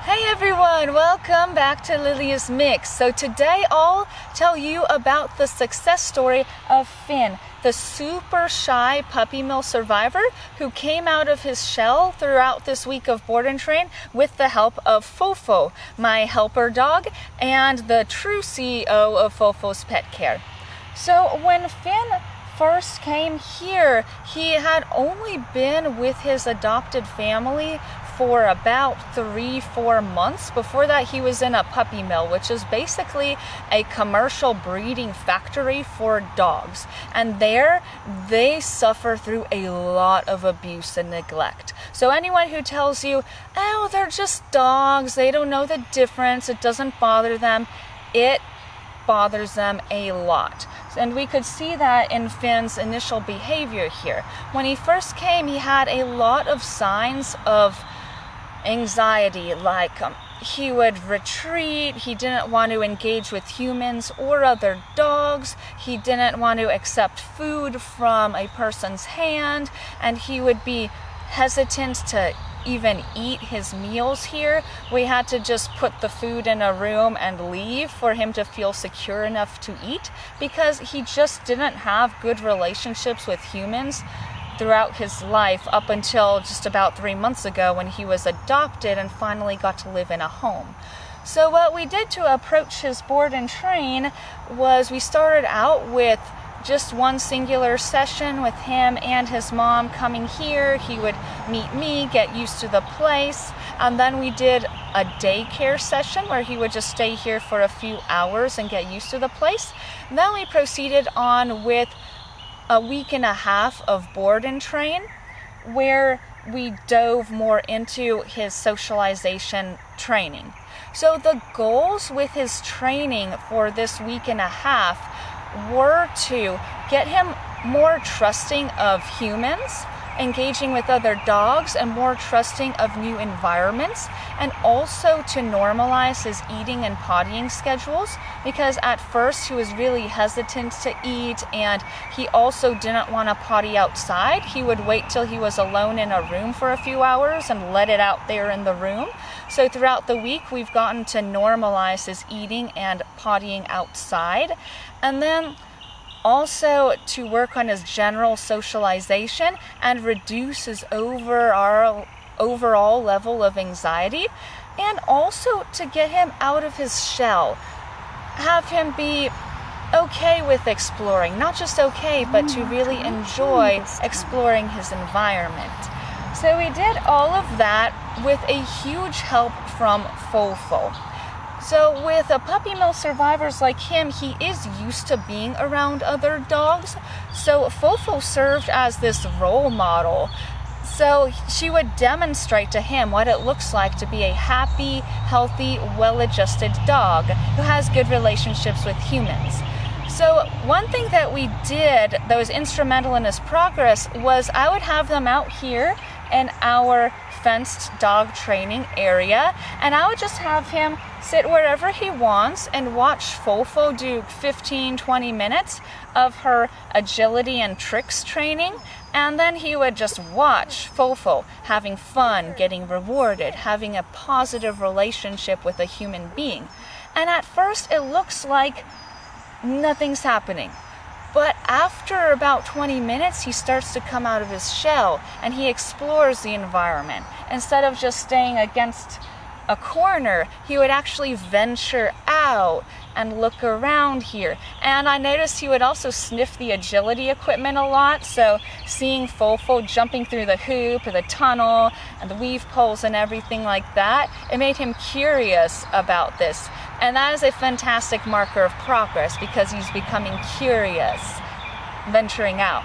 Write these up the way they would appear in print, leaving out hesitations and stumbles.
Hey everyone, welcome back to Lily's Mix. So today I'll tell you about the success story of Phinn, the super shy puppy mill survivor who came out of his shell throughout this week of board and train with the help of Fofo, my helper dog, and the true CEO of Fofo's Pet Care. So when Phinn first came here, he had only been with his adopted family for about 3-4 months. Before that, he was in a puppy mill, which is basically a commercial breeding factory for dogs. And there, they suffer through a lot of abuse and neglect. So anyone who tells you, oh, they're just dogs, they don't know the difference, it doesn't bother them, it bothers them a lot. And we could see that in Phinn's initial behavior here. When he first came, he had a lot of signs of anxiety, like he would retreat, he didn't want to engage with humans or other dogs, he didn't want to accept food from a person's hand, and he would be hesitant to even eat his meals here. We had to just put the food in a room and leave for him to feel secure enough to eat, because he just didn't have good relationships with humans throughout his life up until just about 3 months ago when he was adopted and finally got to live in a home. So what we did to approach his board and train was we started out with just one singular session with him and his mom coming here. He would meet me, get used to the place, and then we did a daycare session where he would just stay here for a few hours and get used to the place. Then we proceeded on with a week and a half of board and train, where we dove more into his socialization training. So the goals with his training for this week and a half were to get him more trusting of humans, engaging with other dogs, and more trusting of new environments, and also to normalize his eating and pottying schedules, because at first he was really hesitant to eat, and he also didn't want to potty outside. He would wait till he was alone in a room for a few hours and let it out there in the room. So throughout the week we've gotten to normalize his eating and pottying outside, and then also to work on his general socialization and reduce his overall level of anxiety, and also to get him out of his shell, have him be okay with exploring, not just okay, but to really enjoy exploring his environment. So we did all of that with a huge help from Fofo. So with a puppy mill survivors like him, he is used to being around other dogs. So Fofo served as this role model. So she would demonstrate to him what it looks like to be a happy, healthy, well-adjusted dog who has good relationships with humans. So one thing that we did that was instrumental in his progress was I would have them out here in our fenced dog training area, and I would just have him sit wherever he wants and watch Fofo do 15-20 minutes of her agility and tricks training, and then he would just watch Fofo having fun, getting rewarded, having a positive relationship with a human being. And at first it looks like nothing's happening. But after about 20 minutes, he starts to come out of his shell and he explores the environment. Instead of just staying against a corner, he would actually venture out and look around here. And I noticed he would also sniff the agility equipment a lot. So seeing Fofo jumping through the hoop or the tunnel and the weave poles and everything like that, it made him curious about this. And that is a fantastic marker of progress, because he's becoming curious, venturing out.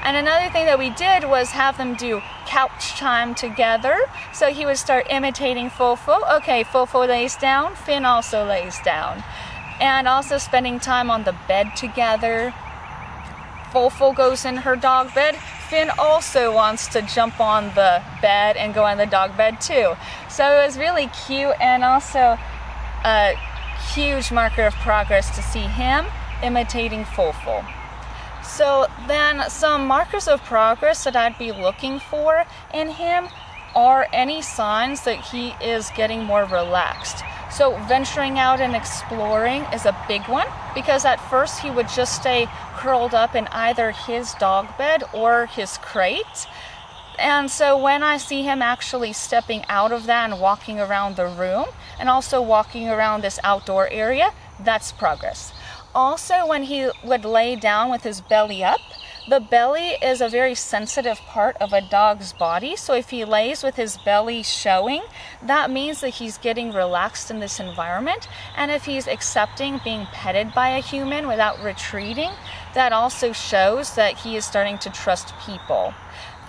And another thing that we did was have them do couch time together. So he would start imitating Fofo. Okay, Fofo lays down, Phinn also lays down. And also spending time on the bed together. Fofo goes in her dog bed. Phinn also wants to jump on the bed and go on the dog bed too. So it was really cute, and also a huge marker of progress to see him imitating Fofo. So then some markers of progress that I'd be looking for in him are any signs that he is getting more relaxed. So venturing out and exploring is a big one, because at first he would just stay curled up in either his dog bed or his crate. And so when I see him actually stepping out of that and walking around the room, and also walking around this outdoor area, that's progress. Also, when he would lay down with his belly up, the belly is a very sensitive part of a dog's body. So if he lays with his belly showing, that means that he's getting relaxed in this environment. And if he's accepting being petted by a human without retreating, that also shows that he is starting to trust people.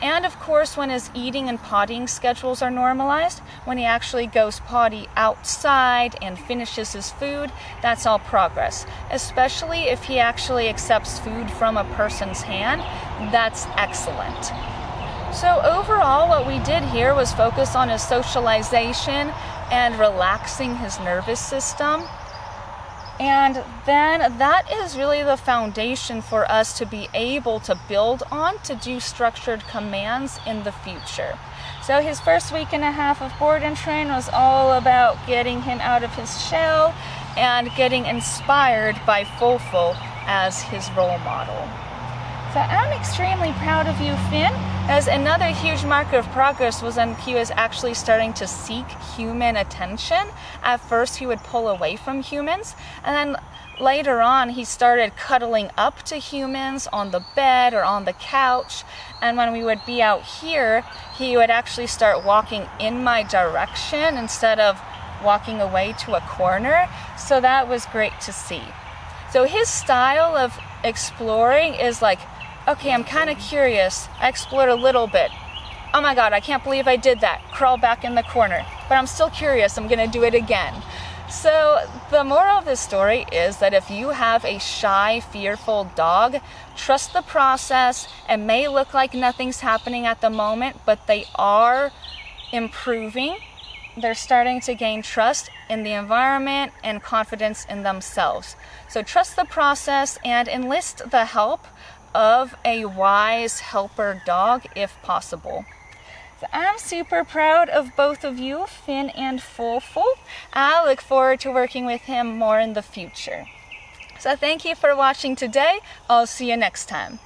And of course, when his eating and pottying schedules are normalized, when he actually goes potty outside and finishes his food, that's all progress. Especially if he actually accepts food from a person's hand, that's excellent. So overall, what we did here was focus on his socialization and relaxing his nervous system. And then that is really the foundation for us to be able to build on to do structured commands in the future. So his first week and a half of board and train was all about getting him out of his shell and getting inspired by Fofo as his role model. So I'm extremely proud of you, Phinn, as another huge marker of progress was when he was actually starting to seek human attention. At first he would pull away from humans, and then later on he started cuddling up to humans on the bed or on the couch. And when we would be out here, he would actually start walking in my direction instead of walking away to a corner. So that was great to see. So his style of exploring is like, okay, I'm kind of curious. I explored a little bit. Oh my God, I can't believe I did that. Crawl back in the corner. But I'm still curious. I'm going to do it again. So the moral of this story is that if you have a shy, fearful dog, trust the process. It may look like nothing's happening at the moment, but they are improving. They're starting to gain trust in the environment and confidence in themselves. So trust the process and enlist the help of a wise helper dog if possible. So I'm super proud of both of you, Phinn and Fofo. I look forward to working with him more in the future. So thank you for watching today. I'll see you next time.